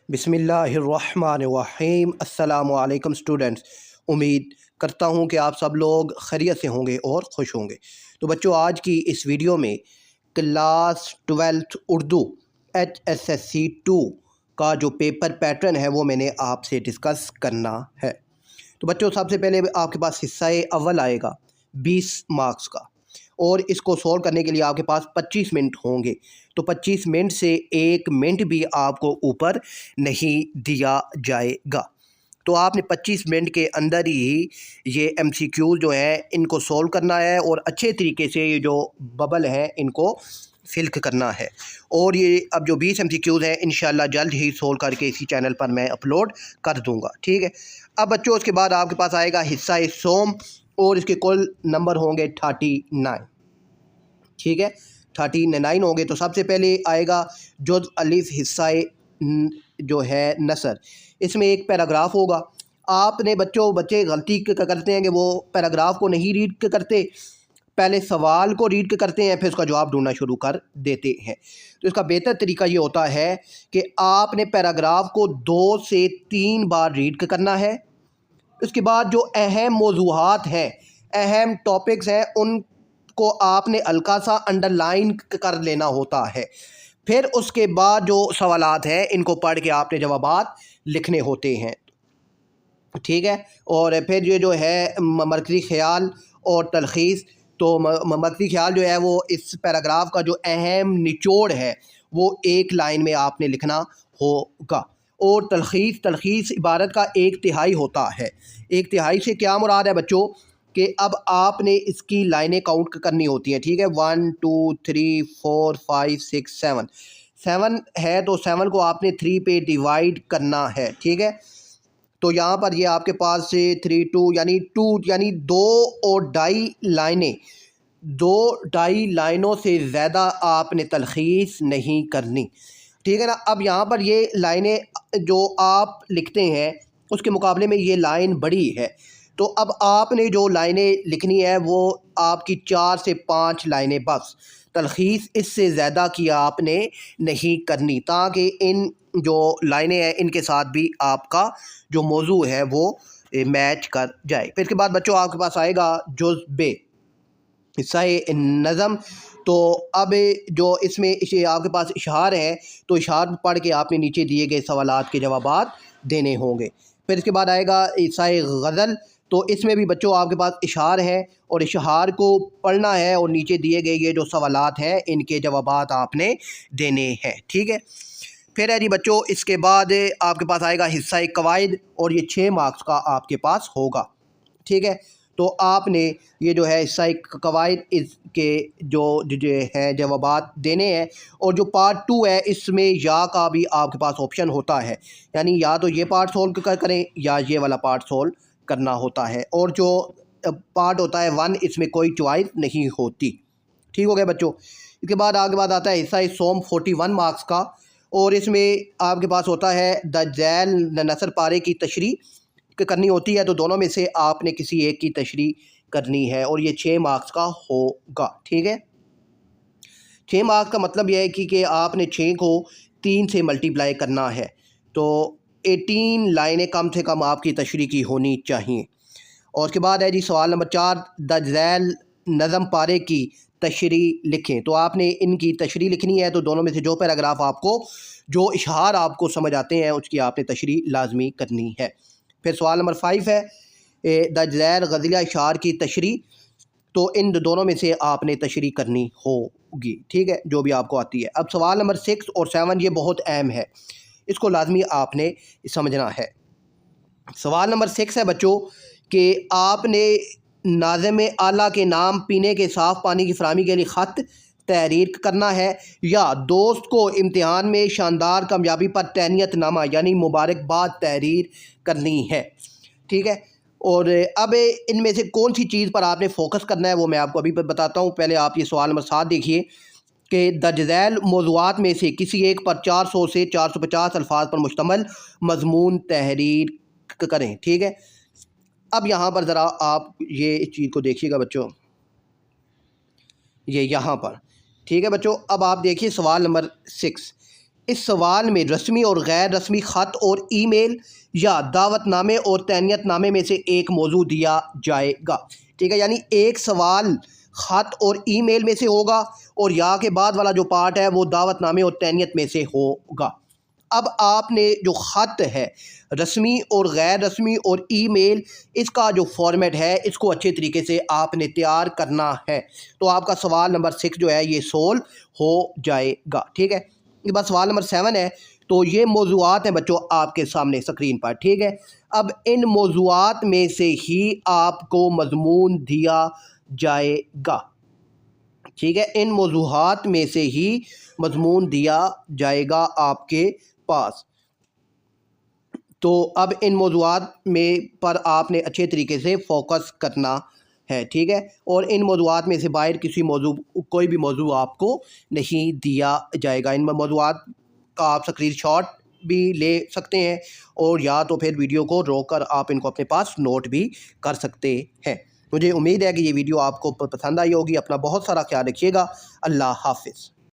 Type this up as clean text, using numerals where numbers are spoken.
बिस्मिल्लाहिर्रहमानिर्रहीम। अस्सलामु अलैकुम स्टूडेंट्स। उम्मीद करता हूँ कि आप सब लोग खैरियत से होंगे और खुश होंगे। तो बच्चों, आज की इस वीडियो में क्लास 12th उर्दू HSSC 2 का जो पेपर पैटर्न है वो मैंने आपसे डिस्कस करना है। तो बच्चों, सबसे पहले आपके पास हिस्सा अव्वल आएगा 20 मार्क्स का, और इसको सॉल्व करने के लिए आपके पास 25 मिनट होंगे। तो 25 मिनट से 1 मिनट भी आपको ऊपर नहीं दिया जाएगा। तो आपने 25 मिनट के अंदर ही ये MCQ जो है इनको सॉल्व करना है, और अच्छे तरीके से ये जो बबल है इनको फिल करना है। और ये अब जो 20 MCQs हैं इंशाल्लाह जल्द ही सॉल्व करके इसी चैनल पर मैं अपलोड कर दूंगा, ठीक है। अब बच्चों, उसके बाद आपके पास आएगा हिस्सा सोम, और इसके कुल नंबर होंगे 39, ठीक है, 39 होंगे। तो सबसे पहले आएगा जुज़ अलिफ हिस्सा जो है नसर। इसमें एक पैराग्राफ होगा। आपने बच्चे गलती करते हैं कि वो पैराग्राफ को नहीं रीड करते, पहले सवाल को रीड करते हैं, फिर उसका जवाब ढूंढना शुरू कर देते हैं। तो इसका बेहतर तरीका ये होता है कि आपने पैराग्राफ को 2 से 3 बार रीड करना है। उसके बाद जो अहम मौज़ूआत हैं, अहम टॉपिक्स हैं, उनको आपने हल्का सा अंडरलाइन कर लेना होता है। फिर उसके बाद जो सवालात हैं इनको पढ़ के आपने जवाबात लिखने होते हैं, ठीक है। और फिर ये जो है मरकज़ी ख्याल और तलखीस, तो मरकज़ी ख्याल जो है वो इस पैराग्राफ का जो अहम निचोड़ है वो एक लाइन में आपने लिखना होगा। और तलखीस इबारत का 1/3 होता है। 1/3 से क्या मुराद है बच्चों कि अब आपने इसकी लाइनें काउंट करनी होती हैं, ठीक है। 1 2 3 4 5 6 7 है, तो 7 को आपने 3 पे डिवाइड करना है, ठीक है। तो यहाँ पर ये आपके पास से 3 2 यानी 2 और ढाई लाइनें, 2 लाइनों से ज़्यादा आपने तलखीस नहीं करनी, ठीक है ना। अब यहाँ पर ये लाइनें जो आप लिखते हैं उसके मुकाबले में ये लाइन बड़ी है, तो अब आपने जो लाइनें लिखनी है वो आपकी 4 से 5 लाइनें बस, तलखीस इससे ज़्यादा की आपने नहीं करनी, ताकि इन जो लाइनें हैं इनके साथ भी आपका जो मौजू है वो मैच कर जाए। फिर इसके बाद बच्चों आपके पास आएगा जुज़ बे हिस्सा नज़म। तो अब जो इसमें इसे आपके पास इशार है, तो इशार पढ़ के आपने नीचे दिए गए सवालात के जवाबात देने होंगे। फिर इसके बाद आएगा हिस्सा गज़ल। तो इसमें भी बच्चों आपके पास इशार है, और इशार को पढ़ना है और नीचे दिए गए ये जो सवालात हैं इनके जवाबात आपने देने हैं, ठीक है। फिर है जी बच्चों, इसके बाद आपके पास आएगा हिस्सा कवायद, और ये 6 मार्क्स का आपके पास होगा, ठीक है। तो आपने ये जो है हिस्सा कवायद इसके जो हैं जवाबात देने हैं। और जो पार्ट 2 है इसमें या का भी आपके पास ऑप्शन होता है, यानी या तो ये पार्ट सोल्व करें या ये वाला पार्ट सोल्व करना होता है। और जो पार्ट होता है 1, इसमें कोई चॉइस नहीं होती, ठीक हो गया बच्चों। इसके बाद आगे बाद आता है हिस्सा सोम 41 मार्क्स का, और इसमें आपके पास होता है द जैल नसर पारे की तशरीह करनी होती है। तो दोनों में से आपने किसी एक की तशरीह करनी है, और ये 6 मार्क्स का होगा, ठीक है। 6 मार्क्स का मतलब यह है कि आपने 6 को 3 से मल्टीप्लाई करना है, तो 18 लाइनें कम से कम आपकी तशरीह की होनी चाहिए। और उसके बाद है जी सवाल नंबर 4, द जैल नज़म पारे की तशरीह लिखें। तो आपने इनकी तशरीह लिखनी है, तो दोनों में से जो पैराग्राफ आपको, जो इशार आपको समझ आते हैं उसकी आपने तशरीह लाजमी करनी है। फिर सवाल नंबर 5 है द जैल गज़लिया इशार की तशरीह। तो इन दोनों में से आपने तशरीह करनी होगी, ठीक है, जो भी आपको आती है। अब सवाल नंबर 6 और 7 ये बहुत अहम है, इसको लाजमी आपने समझना है। सवाल नंबर 6 है बच्चों कि आपने नाज़िम आला के नाम पीने के साफ़ पानी की फराहमी के लिए ख़त तहरीर करना है, या दोस्त को इम्तिहान में शानदार कामयाबी पर तहनीतनामा यानी मुबारकबाद तहरीर करनी है, ठीक है। और अब इनमें से कौन सी चीज़ पर आपने फ़ोकस करना है वो मैं आपको अभी बताता हूँ। पहले आप ये सवाल नंबर 7 देखिए कि दर्ज झैल मौज़ूआत में से किसी एक पर 400 से 450 अल्फाज पर मुश्तमल मज़मून तहरीर करें, ठीक है। अब यहाँ पर ज़रा आप ये इस चीज़ को देखिएगा बच्चों, ये यहाँ पर, ठीक है बच्चों। अब आप देखिए सवाल नंबर 6 اس سوال میں رسمی اور غیر رسمی خط اور ای میل یا دعوت نامے اور تہنیت نامے میں سے ایک موضوع دیا جائے گا. ٹھیک ہے، یعنی ایک سوال خط اور ای میل میں سے ہوگا اور یا کے بعد والا جو پارٹ ہے وہ دعوت نامے اور تہنیت میں سے ہوگا. اب آپ نے جو خط ہے رسمی اور غیر رسمی اور ای میل، اس کا جو فارمیٹ ہے اس کو اچھے طریقے سے آپ نے تیار کرنا ہے. تو آپ کا سوال نمبر 6 جو ہے یہ سولو ہو جائے گا. ٹھیک ہے، یہ بس سوال نمبر 7 ہے. تو یہ موضوعات ہیں بچوں آپ کے سامنے اسکرین پر. ٹھیک ہے، اب ان موضوعات میں سے ہی آپ کو مضمون دیا جائے گا. ٹھیک ہے، ان موضوعات میں سے ہی مضمون دیا جائے گا آپ کے پاس. تو اب ان موضوعات میں پر آپ نے اچھے طریقے سے فوکس کرنا ہے. ٹھیک ہے، اور ان موضوعات میں سے باہر کوئی بھی موضوع آپ کو نہیں دیا جائے گا. ان موضوعات کا آپ اسکرین شاٹ بھی لے سکتے ہیں اور یا تو پھر ویڈیو کو روک کر آپ ان کو اپنے پاس نوٹ بھی کر سکتے ہیں. مجھے امید ہے کہ یہ ویڈیو آپ کو پسند آئی ہوگی. اپنا بہت سارا خیال رکھیے گا. اللہ حافظ.